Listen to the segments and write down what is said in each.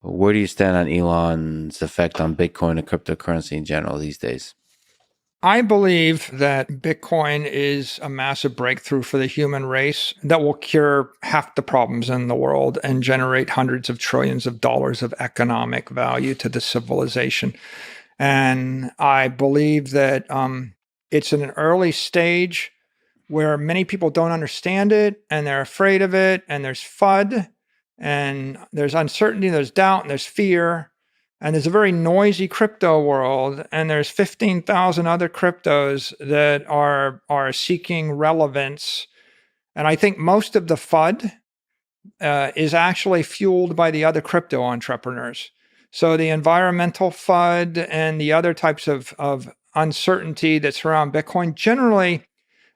Where do you stand on Elon's effect on Bitcoin and cryptocurrency in general these days? I believe that Bitcoin is a massive breakthrough for the human race that will cure half the problems in the world and generate hundreds of trillions of dollars of economic value to the civilization. And I believe that it's in an early stage where many people don't understand it and they're afraid of it, and there's FUD and there's uncertainty, there's doubt, and there's fear. And there's a very noisy crypto world, and there's 15,000 other cryptos that are seeking relevance. And I think most of the FUD is actually fueled by the other crypto entrepreneurs. So the environmental FUD and the other types of uncertainty that surround Bitcoin, generally,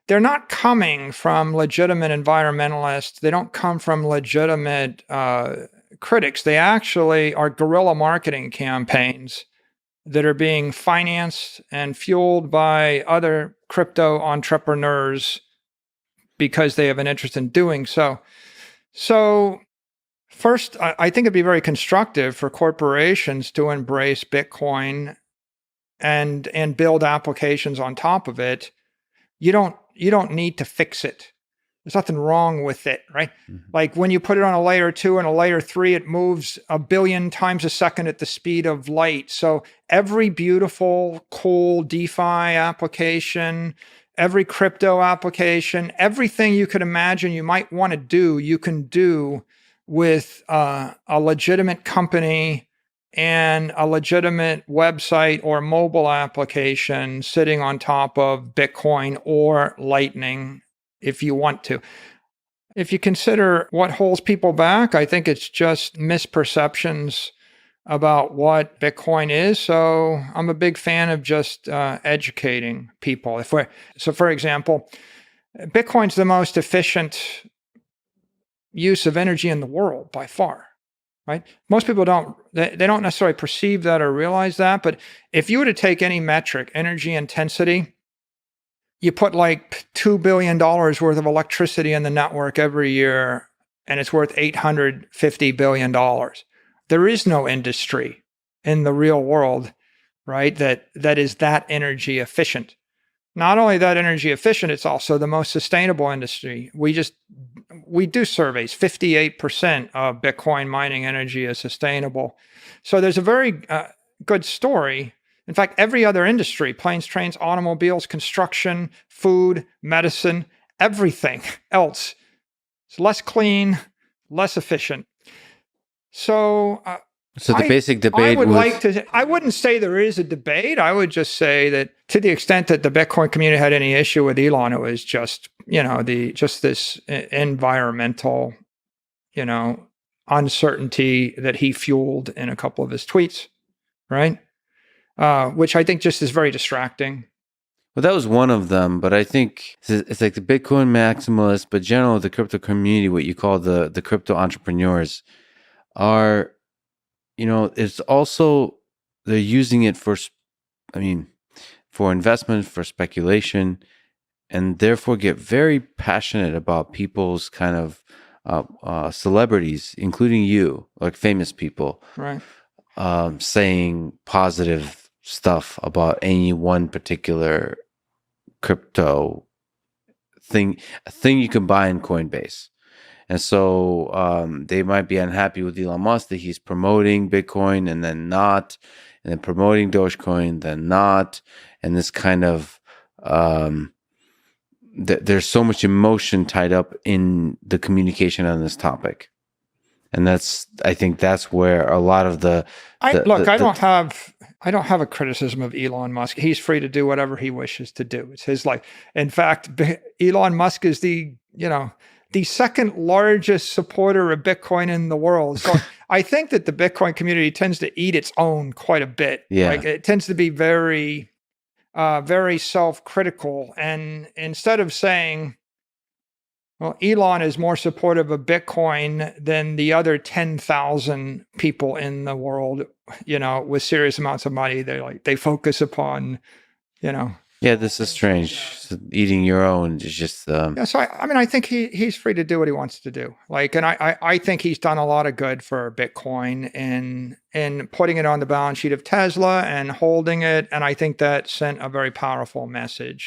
they're not coming from legitimate environmentalists. They don't come from legitimate critics. They actually are guerrilla marketing campaigns that are being financed and fueled by other crypto entrepreneurs because they have an interest in doing so. So first, I think it'd be very constructive for corporations to embrace Bitcoin and build applications on top of it. You don't need to fix it. There's nothing wrong with it, right? Mm-hmm. Like when you put it on a layer 2 and a layer 3, it moves 1 billion times a second at the speed of light. So every beautiful, cool DeFi application, every crypto application, everything you could imagine you might want to do, you can do with a legitimate company and a legitimate website or mobile application sitting on top of Bitcoin or Lightning, if you want to. If you consider what holds people back, I think it's just misperceptions about what Bitcoin is. So I'm a big fan of just educating people. So for example, Bitcoin's the most efficient use of energy in the world by far, right? Most people don't necessarily perceive that or realize that. But if you were to take any metric, energy intensity, you put like $2 billion worth of electricity in the network every year, and it's worth $850 billion. There is no industry in the real world, right, that is that energy efficient. Not only that energy efficient, it's also the most sustainable industry. We do surveys. 58% of Bitcoin mining energy is sustainable. So there's a very good story. In fact, every other industry, planes, trains, automobiles, construction, food, medicine, everything else is less clean, less efficient. So the basic debate I wouldn't say there is a debate. I would just say that to the extent that the Bitcoin community had any issue with Elon, it was just, this environmental, uncertainty that he fueled in a couple of his tweets, right? Which I think just is very distracting. Well, that was one of them, but I think it's like the Bitcoin maximalists, but generally the crypto community, what you call the crypto entrepreneurs, are, it's also, they're using it for investment, for speculation, and therefore get very passionate about people's kind of celebrities, including you, like famous people, right? Saying positive stuff about any one particular crypto thing, a thing you can buy in Coinbase. And so they might be unhappy with Elon Musk that he's promoting Bitcoin and then not, and then promoting Dogecoin, then not. And this kind of, there's so much emotion tied up in the communication on this topic. And I think that's where a lot of I don't have a criticism of Elon Musk. He's free to do whatever he wishes to do. It's his life. In fact, Elon Musk is the second largest supporter of Bitcoin in the world. So I think that the Bitcoin community tends to eat its own quite a bit. Yeah. Like it tends to be very, very self-critical. And instead of saying, well, Elon is more supportive of Bitcoin than the other 10,000 people in the world, with serious amounts of money. They focus upon, Yeah, this is strange. Eating your own is just. Yeah, so I think he's free to do what he wants to do. Like, and I think he's done a lot of good for Bitcoin in putting it on the balance sheet of Tesla and holding it. And I think that sent a very powerful message.